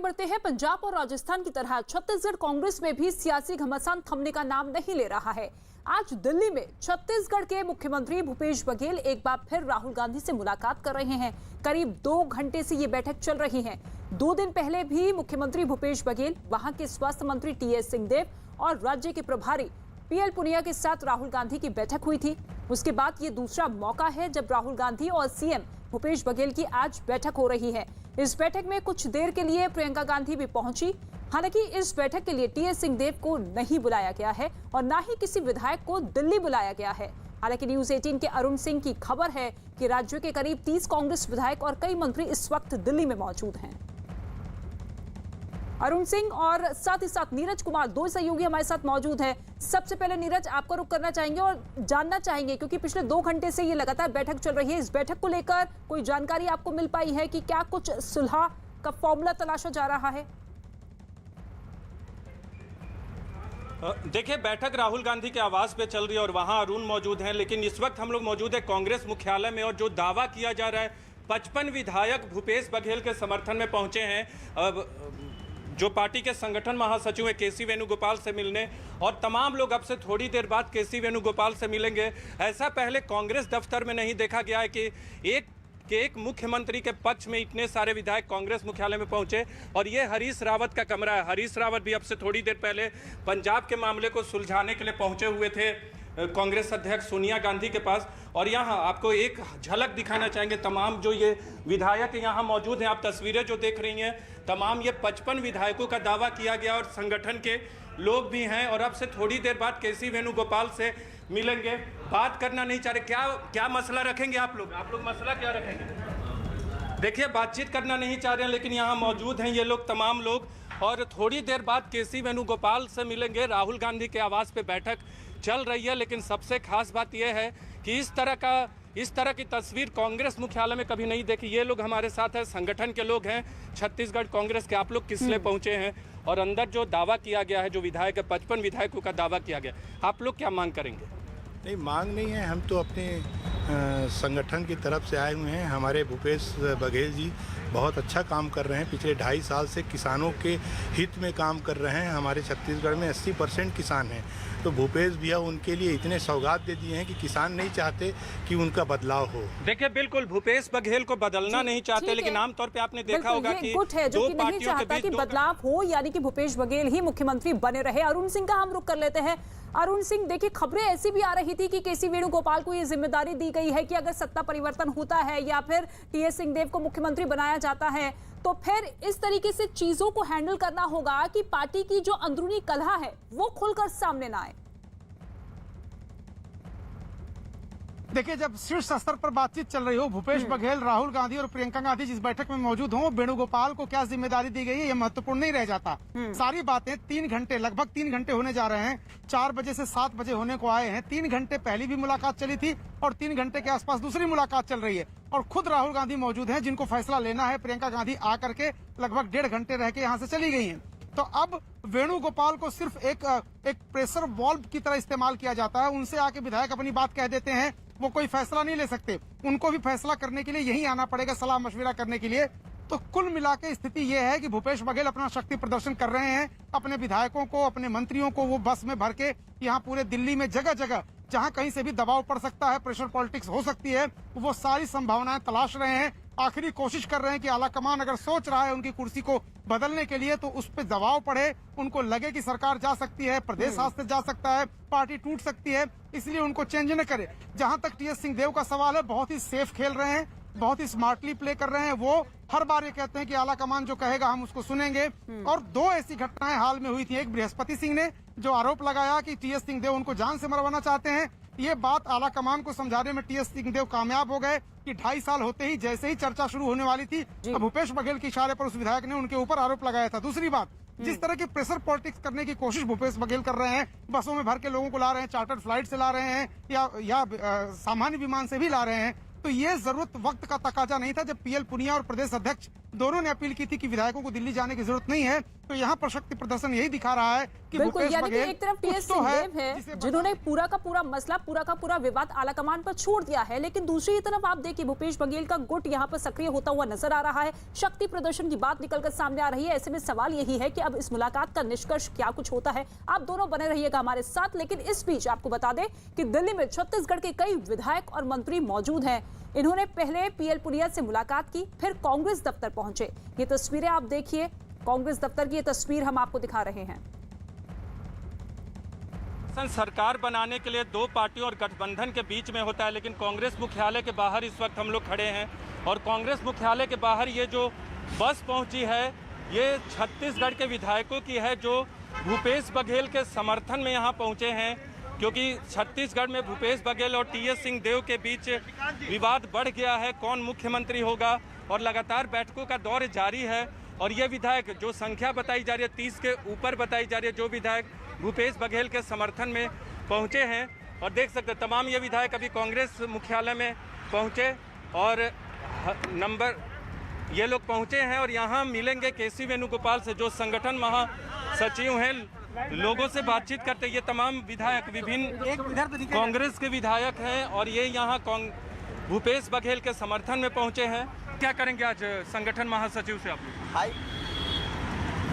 बढ़ते हैं। पंजाब और राजस्थान की तरह छत्तीसगढ़ कांग्रेस में भी सियासी घमासान थमने का नाम नहीं ले रहा है। आज दिल्ली में छत्तीसगढ़ के मुख्यमंत्री भूपेश बघेल एक बार फिर राहुल गांधी से मुलाकात कर रहे हैं। करीब 2 घंटे से ये बैठक चल रही है। 2 दिन पहले भी मुख्यमंत्री भूपेश बघेल, वहां के स्वास्थ्य मंत्री टीएस सिंहदेव और राज्य के प्रभारी पीएल पुनिया के साथ राहुल गांधी की बैठक हुई थी। उसके बाद ये दूसरा मौका है जब राहुल गांधी और सीएम भूपेश बघेल की आज बैठक हो रही है। इस बैठक में कुछ देर के लिए प्रियंका गांधी भी पहुंची। हालांकि इस बैठक के लिए टीएस सिंहदेव को नहीं बुलाया गया है और न ही किसी विधायक को दिल्ली बुलाया गया है। हालांकि न्यूज 18 के अरुण सिंह की खबर है कि राज्य के करीब 30 कांग्रेस विधायक और कई मंत्री इस वक्त दिल्ली में मौजूद हैं। अरुण सिंह और साथ ही साथ नीरज कुमार, 2 सहयोगी हमारे साथ मौजूद हैं। सबसे पहले नीरज, आपका रुख करना चाहेंगे और जानना चाहेंगे क्योंकि पिछले 2 घंटे से ये लगातार बैठक चल रही है। इस बैठक को लेकर कोई जानकारी आपको मिल पाई है कि क्या कुछ सुलह का फॉर्मूला तलाशा जा रहा है? देखिए, बैठक राहुल गांधी के आवास पे चल रही है और वहां अरुण मौजूद हैं, लेकिन इस वक्त हम लोग मौजूद है कांग्रेस मुख्यालय में और जो दावा किया जा रहा है 55 विधायक भूपेश बघेल के समर्थन में पहुंचे हैं। अब जो पार्टी के संगठन महासचिव है केसी वेणुगोपाल से मिलने, और तमाम लोग अब से थोड़ी देर बाद केसी वेणुगोपाल से मिलेंगे। ऐसा पहले कांग्रेस दफ्तर में नहीं देखा गया है कि एक मुख्यमंत्री के पक्ष में इतने सारे विधायक कांग्रेस मुख्यालय में पहुंचे। और ये हरीश रावत का कमरा है। हरीश रावत भी अब से थोड़ी देर पहले पंजाब के मामले को सुलझाने के लिए पहुंचे हुए थे कांग्रेस अध्यक्ष सोनिया गांधी के पास। और यहाँ आपको एक झलक दिखाना चाहेंगे। तमाम जो ये विधायक यहाँ मौजूद हैं, आप तस्वीरें जो देख रही हैं, तमाम ये 55 विधायकों का दावा किया गया और संगठन के लोग भी हैं। और अब से थोड़ी देर बाद केसी वेणुगोपाल से मिलेंगे। बात करना नहीं चाह रहे। क्या मसला रखेंगे आप लोग मसला क्या रखेंगे? देखिए, बातचीत करना नहीं चाह रहे हैं, लेकिन यहाँ मौजूद हैं ये लोग, तमाम लोग। और थोड़ी देर बाद केसी वेणुगोपाल से मिलेंगे। राहुल गांधी के आवास पे बैठक चल रही है, लेकिन सबसे खास बात यह है कि इस तरह की तस्वीर कांग्रेस मुख्यालय में कभी नहीं देखी। ये लोग हमारे साथ हैं, संगठन के लोग हैं छत्तीसगढ़ कांग्रेस के। आप लोग किस लिए पहुंचे हैं और अंदर जो दावा किया गया है, जो विधायक 55 विधायकों का दावा किया गया, आप लोग क्या मांग करेंगे? नहीं, मांग नहीं है। हम तो अपने संगठन की तरफ से आए हुए हैं। हमारे भूपेश बघेल जी बहुत अच्छा काम कर रहे हैं। पिछले 2.5 साल से किसानों के हित में काम कर रहे हैं। हमारे छत्तीसगढ़ में 80% किसान हैं, तो भूपेश भैया उनके लिए इतने सौगात दे दिए हैं कि किसान नहीं चाहते कि उनका बदलाव हो। देखिए, बिल्कुल भूपेश बघेल को बदलना नहीं चाहते, लेकिन आमतौर पे आपने देखा होगा कि दो पार्टियों के बीच बदलाव हो, यानी कि भूपेश बघेल ही मुख्यमंत्री बने रहे। अरुण सिंह का हम रुख कर लेते हैं। अरुण सिंह, देखिए, खबरें ऐसी भी आ रही थी कि केसी वेणुगोपाल को ये जिम्मेदारी दी गई है कि अगर सत्ता परिवर्तन होता है या फिर टीएस सिंहदेव को मुख्यमंत्री बनाया जाता है तो फिर इस तरीके से चीजों को हैंडल करना होगा कि पार्टी की जो अंदरूनी कलह है वो खुलकर सामने ना आए। देखिए, जब शीर्ष स्तर पर बातचीत चल रही हो, भूपेश बघेल, राहुल गांधी और प्रियंका गांधी जिस बैठक में मौजूद हो, वेणुगोपाल को क्या जिम्मेदारी दी गई है ये महत्वपूर्ण नहीं रह जाता। सारी बातें 3 घंटे, लगभग 3 घंटे होने जा रहे हैं। 4 बजे से 7 बजे होने को आए हैं। 3 घंटे पहली भी मुलाकात चली थी और 3 घंटे के आसपास दूसरी मुलाकात चल रही है। और खुद राहुल गांधी मौजूद है जिनको फैसला लेना है। प्रियंका गांधी आकर के लगभग 1.5 घंटे रह के यहाँ से चली गई है। तो अब वेणुगोपाल को सिर्फ एक प्रेशर वॉल्व की तरह इस्तेमाल किया जाता है। उनसे आके विधायक अपनी बात कह देते हैं, वो कोई फैसला नहीं ले सकते। उनको भी फैसला करने के लिए यही आना पड़ेगा, सलाह मशविरा करने के लिए। तो कुल मिला के स्थिति यह है कि भूपेश बघेल अपना शक्ति प्रदर्शन कर रहे हैं। अपने विधायकों को, अपने मंत्रियों को वो बस में भर के यहाँ पूरे दिल्ली में जगह जगह जहाँ कहीं से भी दबाव पड़ सकता है, प्रेशर पॉलिटिक्स हो सकती है, वो सारी संभावनाएं तलाश रहे हैं। आखिरी कोशिश कर रहे हैं कि आलाकमान अगर सोच रहा है उनकी कुर्सी को बदलने के लिए तो उस पर दबाव पड़े, उनको लगे कि सरकार जा सकती है, प्रदेश हाथ से जा सकता है, पार्टी टूट सकती है, इसलिए उनको चेंज न करे। जहां तक टीएस सिंहदेव का सवाल है, बहुत ही सेफ खेल रहे हैं, बहुत ही स्मार्टली प्ले कर रहे हैं। वो हर बार ये कहते हैं कि आलाकमान जो कहेगा हम उसको सुनेंगे। और 2 ऐसी घटनाएं हाल में हुई थी। एक, बृहस्पति सिंह ने जो आरोप लगाया कि टीएस सिंहदेव उनको जान से मरवाना चाहते हैं। ये बात आलाकमान को समझाने में टीएस सिंहदेव कामयाब हो गए कि 2.5 साल होते ही जैसे ही चर्चा शुरू होने वाली थी, भूपेश बघेल के इशारे पर उस विधायक ने उनके ऊपर आरोप लगाया था। दूसरी बात, जिस तरह की प्रेशर पॉलिटिक्स करने की कोशिश भूपेश बघेल कर रहे हैं, बसों में भर के लोगों को ला रहे हैं, चार्टर्ड फ्लाइट से ला रहे हैं या सामान्य विमान से भी ला रहे हैं, तो ये जरूरत वक्त का तकाजा नहीं था जब पीएल पुनिया और प्रदेश अध्यक्ष दोनों ने अपील की थी कि विधायकों को दिल्ली जाने की जरूरत नहीं है। तो यहाँ पर शक्ति प्रदर्शन यही दिखा रहा है कि बिल्कुल, भूपेश यानी कि बघेल एक तरफ टीएस कुछ तो सिंहदेव है जिसे जिन्होंने पूरा का पूरा मसला, पूरा का पूरा विवाद आलाकमान पर छोड़ दिया है, लेकिन दूसरी तरफ आप देखिए भूपेश बघेल का गुट यहाँ पर सक्रिय होता हुआ नजर आ रहा है। शक्ति प्रदर्शन की बात निकलकर सामने आ रही है। ऐसे में सवाल यही है कि अब इस मुलाकात का निष्कर्ष क्या कुछ होता है। आप दोनों बने रहिएगा हमारे साथ। लेकिन इस बीच आपको बता दें कि दिल्ली में छत्तीसगढ़ के कई विधायक और मंत्री मौजूद हैं। इन्होंने पहले पीएल पुनिया से मुलाकात की, फिर कांग्रेस दफ्तर पहुंचे। ये तस्वीरें आप देखिए, कांग्रेस दफ्तर की ये तस्वीर हम आपको दिखा रहे हैं। सरकार बनाने के लिए दो पार्टियों और गठबंधन के बीच में होता है, लेकिन कांग्रेस मुख्यालय के बाहर इस वक्त हम लोग खड़े हैं और कांग्रेस मुख्यालय के बाहर ये जो बस पहुंची है ये छत्तीसगढ़ के विधायकों की है जो भूपेश बघेल के समर्थन में यहाँ पहुंचे हैं, क्योंकि छत्तीसगढ़ में भूपेश बघेल और टीएस सिंहदेव के बीच विवाद बढ़ गया है, कौन मुख्यमंत्री होगा, और लगातार बैठकों का दौर जारी है। और ये विधायक जो संख्या बताई जा रही है 30 के ऊपर बताई जा रही है, जो विधायक भूपेश बघेल के समर्थन में पहुंचे हैं। और देख सकते हैं तमाम ये विधायक अभी कांग्रेस मुख्यालय में पहुंचे और ये लोग पहुंचे हैं और यहाँ मिलेंगे केसी वेणुगोपाल से, जो संगठन महासचिव हैं। लोगों से बातचीत करते ये तमाम विधायक विभिन्न कांग्रेस के विधायक हैं और ये यहाँ भूपेश बघेल के समर्थन में पहुंचे हैं। क्या करेंगे आज संगठन महासचिव से आप लोग?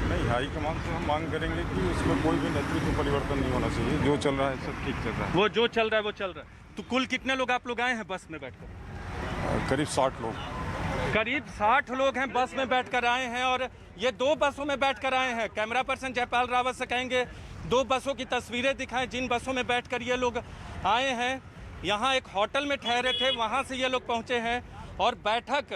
नहीं, हाईकमान से हम मांग करेंगे कि उसमें कोई भी नेतृत्व परिवर्तन नहीं होना चाहिए। जो चल रहा है सब ठीक चल रहा है। वो जो चल रहा है वो चल रहा है। तो कुल कितने लोग आप लोग आए हैं बस में बैठकर? करीब 60 लोग। करीब 60 लोग हैं बस में बैठकर आए हैं और ये दो बसों में बैठकर आए हैं। कैमरा पर्सन जयपाल रावत से कहेंगे दो बसों की तस्वीरें दिखाएं जिन बसों में बैठकर ये लोग आए हैं। यहाँ एक होटल में ठहरे थे, वहाँ से ये लोग पहुँचे हैं और बैठक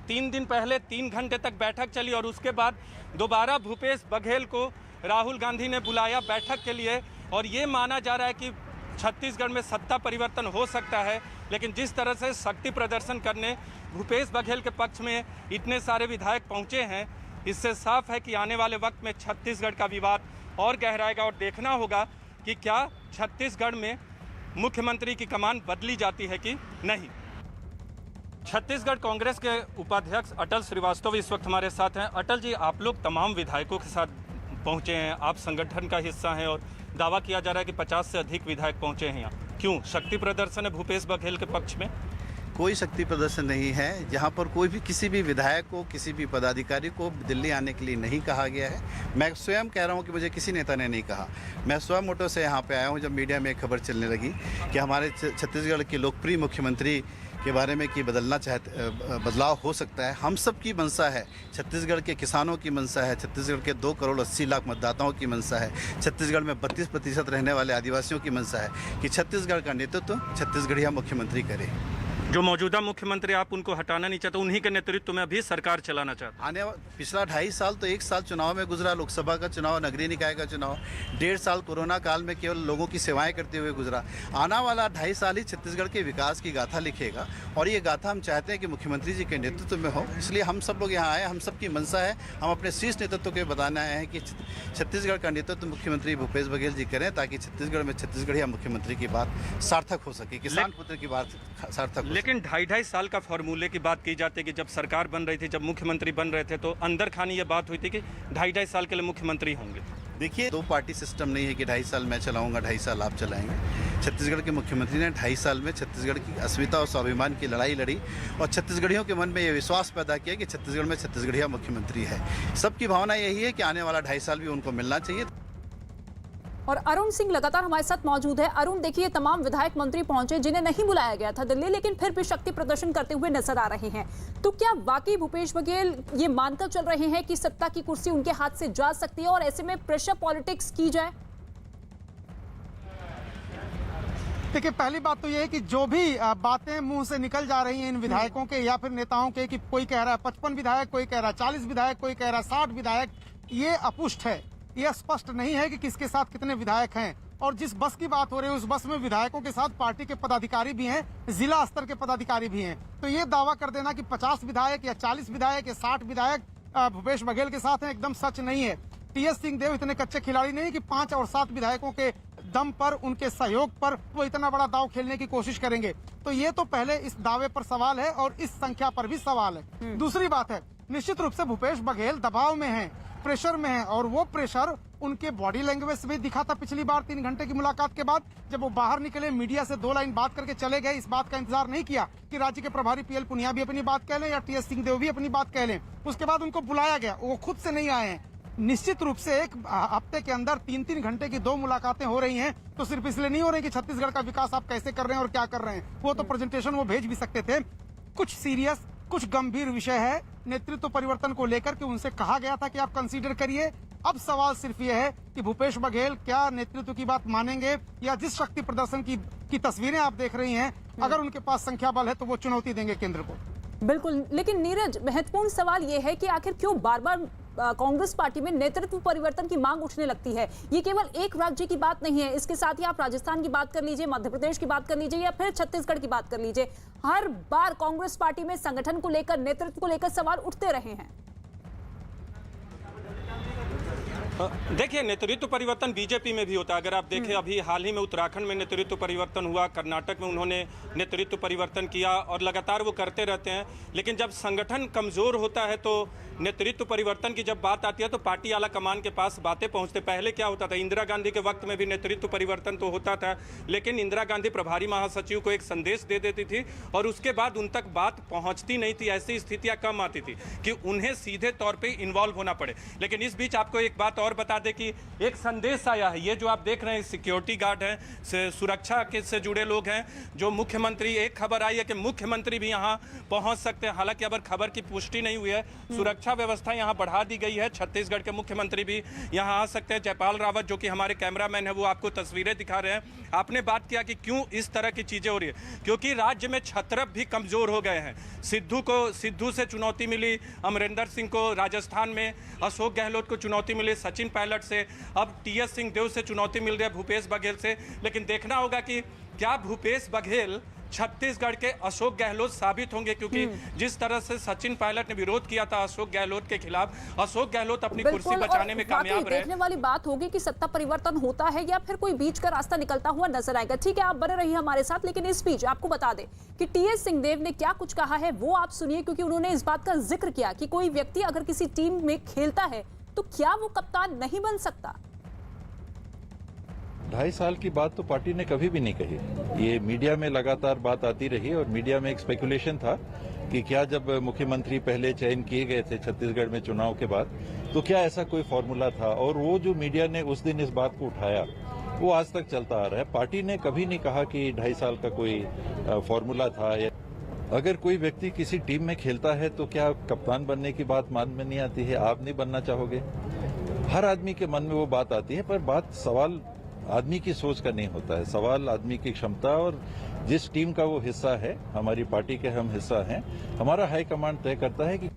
3 दिन पहले 3 घंटे तक बैठक चली और उसके बाद दोबारा भूपेश बघेल को राहुल गांधी ने बुलाया बैठक के लिए। और ये माना जा रहा है कि छत्तीसगढ़ में सत्ता परिवर्तन हो सकता है, लेकिन जिस तरह से शक्ति प्रदर्शन करने भूपेश बघेल के पक्ष में इतने सारे विधायक पहुंचे हैं, इससे साफ है कि आने वाले वक्त में छत्तीसगढ़ का विवाद और गहराएगा और देखना होगा कि क्या छत्तीसगढ़ में मुख्यमंत्री की कमान बदली जाती है कि नहीं। छत्तीसगढ़ कांग्रेस के उपाध्यक्ष अटल श्रीवास्तव इस वक्त हमारे साथ हैं। अटल जी, आप लोग तमाम विधायकों के साथ पहुंचे हैं, आप संगठन का हिस्सा हैं और दावा किया जा रहा है कि 50 से अधिक विधायक पहुंचे हैं यहाँ। क्यों शक्ति प्रदर्शन है भूपेश बघेल के पक्ष में? कोई शक्ति प्रदर्शन नहीं है। यहाँ पर कोई भी किसी भी विधायक को, किसी भी पदाधिकारी को दिल्ली आने के लिए नहीं कहा गया है। मैं स्वयं कह रहा हूँ कि मुझे किसी नेता ने नहीं कहा। मैं स्वयं मोटो से यहाँ पे आया हूँ जब मीडिया में एक खबर चलने लगी कि हमारे छत्तीसगढ़ के लोकप्रिय मुख्यमंत्री के बारे में कि बदलाव हो सकता है। हम सब की मंशा है, छत्तीसगढ़ के किसानों की मंशा है, छत्तीसगढ़ के 2 करोड़ 80 लाख मतदाताओं की मंशा है, छत्तीसगढ़ में 32% रहने वाले आदिवासियों की मंशा है कि छत्तीसगढ़ का नेतृत्व छत्तीसगढ़िया मुख्यमंत्री करे। जो मौजूदा मुख्यमंत्री आप उनको हटाना नहीं चाहते, उन्हीं के नेतृत्व में अभी सरकार चलाना चाहते? पिछला 2.5 साल तो 1 साल चुनाव में गुजरा, लोकसभा का चुनाव, नगरीय निकाय का चुनाव, 1.5 साल कोरोना काल में केवल लोगों की सेवाएं करते हुए गुजरा। आना वाला 2.5 साल ही छत्तीसगढ़ के विकास की गाथा लिखेगा और ये गाथा हम चाहते हैं कि मुख्यमंत्री जी के नेतृत्व में हो। इसलिए हम सब लोग यहाँ आए, हम सबकी मंशा है, हम अपने शीर्ष नेतृत्व के बताने आए हैं कि छत्तीसगढ़ का नेतृत्व मुख्यमंत्री भूपेश बघेल जी करें ताकि छत्तीसगढ़ में छत्तीसगढ़िया मुख्यमंत्री की बात सार्थक हो सके, किसान पुत्र की बात सार्थक हो। लेकिन 2.5 साल का फॉर्मूले की बात की जाती है कि जब सरकार बन रही थी, जब मुख्यमंत्री बन रहे थे तो अंदर खानी ये बात हुई थी कि 2.5 साल के लिए मुख्यमंत्री होंगे। देखिए, 2 पार्टी सिस्टम नहीं है कि 2.5 साल मैं चलाऊंगा 2.5 साल आप चलाएंगे। छत्तीसगढ़ के मुख्यमंत्री ने 2.5 साल में छत्तीसगढ़ की अस्मिता और स्वाभिमान की लड़ाई लड़ी और छत्तीसगढ़ियों के मन में ये विश्वास पैदा किया कि छत्तीसगढ़ में छत्तीसगढ़िया मुख्यमंत्री है। सबकी भावना यही है कि आने वाला 2.5 साल भी उनको मिलना चाहिए। और अरुण सिंह लगातार हमारे साथ मौजूद है। अरुण, देखिए तमाम विधायक मंत्री पहुंचे जिन्हें नहीं बुलाया गया था दिल्ली, लेकिन फिर भी शक्ति प्रदर्शन करते हुए नजर आ रहे हैं। तो क्या वाकई भूपेश बघेल ये मानकर चल रहे हैं कि सत्ता की कुर्सी उनके हाथ से जा सकती है और ऐसे में प्रेशर पॉलिटिक्स की जाए? देखिए, पहली बात तो ये है कि जो भी बातें मुंह से निकल जा रही हैं इन विधायकों के या फिर नेताओं के कि कोई कह रहा है 55 विधायक, कोई कह रहा है 40 विधायक, कोई कह रहा है 60 विधायक, ये अपुष्ट है। ये स्पष्ट नहीं है कि किसके साथ कितने विधायक हैं। और जिस बस की बात हो रही है उस बस में विधायकों के साथ पार्टी के पदाधिकारी भी हैं, जिला स्तर के पदाधिकारी भी हैं। तो ये दावा कर देना कि 50 विधायक या 40 विधायक या 60 विधायक भूपेश बघेल के साथ हैं, एकदम सच नहीं है। टीएस सिंहदेव इतने कच्चे खिलाड़ी नहीं कि 5 और 7 विधायकों के दम पर, उनके सहयोग पर वो इतना बड़ा दांव खेलने की कोशिश करेंगे। तो ये तो पहले इस दावे पर सवाल है और इस संख्या पर भी सवाल है। दूसरी बात है, निश्चित रूप से भूपेश बघेल दबाव में हैं, प्रेशर में हैं, और वो प्रेशर उनके बॉडी लैंग्वेज से भी दिखा था पिछली बार 3 घंटे की मुलाकात के बाद, जब वो बाहर निकले, मीडिया से 2 लाइन बात करके चले गए। इस बात का इंतजार नहीं किया कि राज्य के प्रभारी पीएल पुनिया भी अपनी बात कह लें या टीएस सिंहदेव भी अपनी बात कह लें। उसके बाद उनको बुलाया गया, वो खुद से नहीं आए हैं। निश्चित रूप से एक हफ्ते के अंदर 3-3 घंटे की 2 मुलाकातें हो रही हैं, तो सिर्फ इसलिए नहीं हो रही कि छत्तीसगढ़ का विकास आप कैसे कर रहे हैं और क्या कर रहे हैं। वो तो प्रेजेंटेशन वो भेज भी सकते थे। कुछ सीरियस, कुछ गंभीर विषय है नेतृत्व परिवर्तन को लेकर के, उनसे कहा गया था कि आप कंसीडर करिए। अब सवाल सिर्फ ये है कि भूपेश बघेल क्या नेतृत्व की बात मानेंगे, या जिस शक्ति प्रदर्शन की तस्वीरें आप देख रही हैं, अगर उनके पास संख्या बल है तो वो चुनौती देंगे केंद्र को। बिल्कुल, लेकिन नीरज, महत्वपूर्ण सवाल ये है कि आखिर क्यों बार बार कांग्रेस पार्टी में नेतृत्व परिवर्तन की मांग उठने लगती है। ये केवल एक राज्य की बात नहीं है, इसके साथ ही आप राजस्थान की बात कर लीजिए, मध्य प्रदेश की बात कर लीजिए या फिर छत्तीसगढ़ की बात कर लीजिए, हर बार कांग्रेस पार्टी में संगठन को लेकर, नेतृत्व को लेकर सवाल उठते रहे हैं। देखिए, नेतृत्व परिवर्तन बीजेपी में भी होता है। अगर आप देखें, अभी हाल ही में उत्तराखंड में नेतृत्व परिवर्तन हुआ, कर्नाटक में उन्होंने नेतृत्व परिवर्तन किया और लगातार वो करते रहते हैं। लेकिन जब संगठन कमज़ोर होता है तो नेतृत्व परिवर्तन की जब बात आती है तो पार्टी आला कमान के पास बातें पहुंचते। पहले क्या होता था, इंदिरा गांधी के वक्त में भी नेतृत्व परिवर्तन तो होता था, लेकिन इंदिरा गांधी प्रभारी महासचिव को एक संदेश दे देती थी और उसके बाद उन तक बात पहुंचती नहीं थी। ऐसी स्थितियां कम आती थी कि उन्हें सीधे तौर पर इन्वॉल्व होना पड़े। लेकिन इस बीच आपको एक बात और बता दें कि एक संदेश आया है। ये जो आप देख रहे हैं सिक्योरिटी गार्ड हैं, सुरक्षा के से जुड़े लोग हैं, जो मुख्यमंत्री, एक खबर आई है कि मुख्यमंत्री भी यहाँ पहुंच सकते हैं। हालांकि अब खबर की पुष्टि नहीं हुई है। सुरक्षा व्यवस्था यहाँ बढ़ा दी गई है। छत्तीसगढ़ के मुख्यमंत्री भी यहाँ आ सकते हैं। जयपाल रावत, जो कि हमारे कैमरामैन है, वो आपको तस्वीरें दिखा रहे हैं। आपने बात किया कि क्यों इस तरह की चीजें हो रही है, क्योंकि राज्य में छत्रप भी कमजोर हो गए हैं। सिद्धू से चुनौती मिली, अमरिंदर सिंह को राजस्थान में, अशोक गहलोत को चुनौती मिली सचिन पायलट से, अब टीएस सिंहदेव से चुनौती मिल रही है भूपेश बघेल से। लेकिन देखना होगा कि क्या भूपेश बघेल छत्तीसगढ़ के अशोक गहलोत साबित होंगे, क्योंकि जिस तरह से सचिन पायलट ने विरोध किया था अशोक गहलोत के खिलाफ, अशोक गहलोत अपनी कुर्सी बचाने में कामयाब रहे। देखने वाली बात होगी कि सत्ता परिवर्तन होता है या फिर कोई बीच का रास्ता निकलता हुआ नजर आएगा। ठीक है, आप बने रहिए हमारे साथ, लेकिन इस बीच आपको बता दें कि टीएस सिंहदेव ने क्या कुछ कहा है वो आप सुनिए, क्योंकि उन्होंने इस बात का जिक्र किया कि कोई व्यक्ति अगर किसी टीम में खेलता है तो क्या वो कप्तान नहीं बन सकता। 2.5 साल की बात तो पार्टी ने कभी भी नहीं कही। ये मीडिया में लगातार बात आती रही और मीडिया में एक स्पेकुलेशन था कि क्या जब मुख्यमंत्री पहले चयन किए गए थे छत्तीसगढ़ में चुनाव के बाद, तो क्या ऐसा कोई फॉर्मूला था, और वो जो मीडिया ने उस दिन इस बात को उठाया वो आज तक चलता आ रहा है। पार्टी ने कभी नहीं कहा कि 2.5 साल का कोई फॉर्मूला था। अगर कोई व्यक्ति किसी टीम में खेलता है तो क्या कप्तान बनने की बात मान में नहीं आती है? आप नहीं बनना चाहोगे? हर आदमी के मन में वो बात आती है, पर बात सवाल आदमी की सोच का नहीं होता है, सवाल आदमी की क्षमता और जिस टीम का वो हिस्सा है। हमारी पार्टी के हम हिस्सा हैं, हमारा हाईकमांड तय करता है कि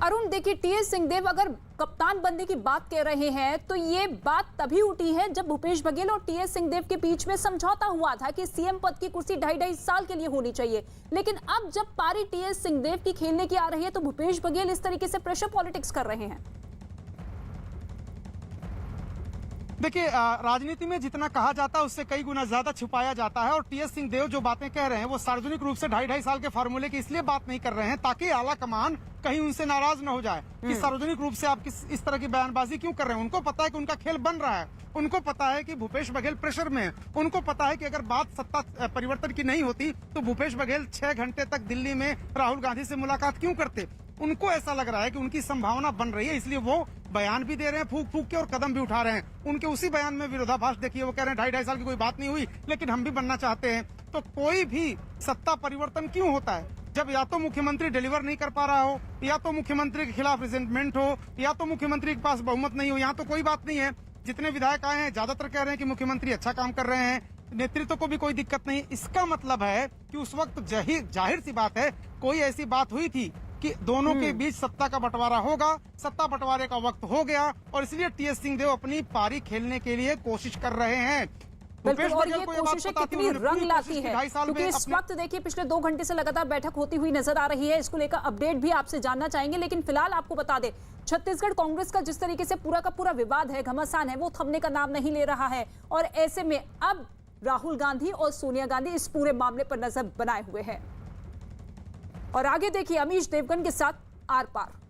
अरुण, देखिए, टीएस सिंहदेव अगर कप्तान बनने की बात कह रहे हैं तो ये बात तभी उठी है जब भूपेश बघेल और टीएस सिंहदेव के बीच में समझौता हुआ था कि सीएम पद की कुर्सी 2.5 साल के लिए होनी चाहिए। लेकिन अब जब पारी टीएस सिंहदेव की खेलने की आ रही है तो भूपेश बघेल इस तरीके से प्रेशर पॉलिटिक्स कर रहे हैं। देखिए, राजनीति में जितना कहा जाता है उससे कई गुना ज्यादा छुपाया जाता है, और टीएस सिंहदेव जो बातें कह रहे हैं वो सार्वजनिक रूप से 2.5 साल के फार्मूले की इसलिए बात नहीं कर रहे हैं ताकि आला कमान कहीं उनसे नाराज न हो जाए कि सार्वजनिक रूप से आप इस तरह की बयानबाजी क्यों कर रहे हैं। उनको पता है कि उनका खेल बन रहा है, उनको पता है कि भूपेश बघेल प्रेशर में है, उनको पता है कि अगर बात सत्ता परिवर्तन की नहीं होती तो भूपेश बघेल 6 घंटे तक दिल्ली में राहुल गांधी से मुलाकात क्यों करते। उनको ऐसा लग रहा है कि उनकी संभावना बन रही है, इसलिए वो बयान भी दे रहे हैं फूक फूक के और कदम भी उठा रहे हैं। उनके उसी बयान में विरोधाभास देखिए, वो कह रहे हैं 2.5 साल की कोई बात नहीं हुई लेकिन हम भी बनना चाहते हैं। तो कोई भी सत्ता परिवर्तन क्यों होता है जब या तो मुख्यमंत्री डिलीवर नहीं कर पा रहा हो, या तो मुख्यमंत्री के खिलाफ रिजेंटमेंट हो, या तो मुख्यमंत्री के पास बहुमत नहीं हो। यहाँ तो कोई बात नहीं है। जितने विधायक आए हैं ज्यादातर कह रहे हैं कि मुख्यमंत्री अच्छा काम कर रहे हैं, नेतृत्व को भी कोई दिक्कत नहीं। इसका मतलब है कि उस वक्त जाहिर सी बात है कोई ऐसी बात हुई थी कि दोनों के बीच सत्ता का बंटवारा होगा, सत्ता बंटवारे का वक्त हो गया और इसलिए टीएस सिंहदेव अपनी पारी खेलने के लिए कोशिश कर रहे हैं। बिल्कुल, भूपेश और बघेल ये को ये बात कोशिशें पता थी, कितनी उन्होंने पूरी रंग लाती कोशिश की है, 2.5 साल क्योंकि में इस अपने- वक्त देखिए पिछले 2 घंटे से लगातार बैठक होती हुई नजर आ रही है। इसको लेकर अपडेट भी आपसे जानना चाहेंगे, लेकिन फिलहाल आपको बता दें छत्तीसगढ़ कांग्रेस का जिस तरीके से पूरा का पूरा विवाद है, घमासान है, वो थमने का नाम नहीं ले रहा है। और ऐसे में अब राहुल गांधी और सोनिया गांधी इस पूरे मामले पर नजर बनाए हुए हैं। और आगे देखिए अमीश देवगन के साथ आर पार।